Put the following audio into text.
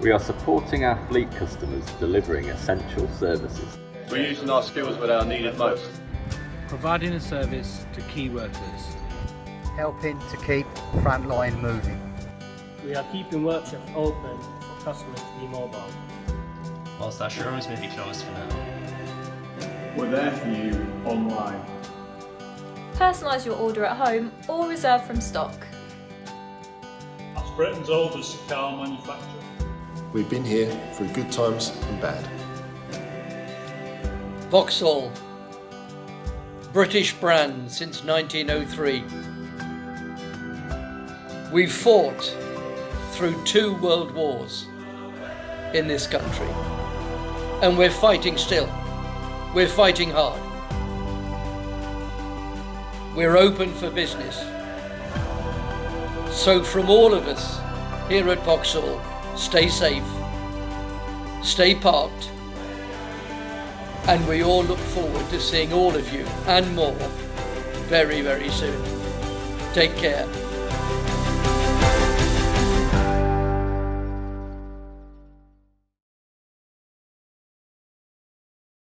We are supporting our fleet customers delivering essential services. We're using our skills where they are needed most. Providing a service to key workers. Helping to keep the front line moving. We are keeping workshops open for customers to be mobile. Whilst our showrooms may be closed for now. We're there for you online. Personalise your order at home or reserve from stock. As Britain's oldest car manufacturer. We've been here through good times and bad. Vauxhall, British brand since 1903. We've fought through 2 world wars in this country, and we're fighting still. We're fighting hard. We're open for business. So from all of us here at Vauxhall, stay safe, stay parked, and we all look forward to seeing all of you and more very, very soon. Take care.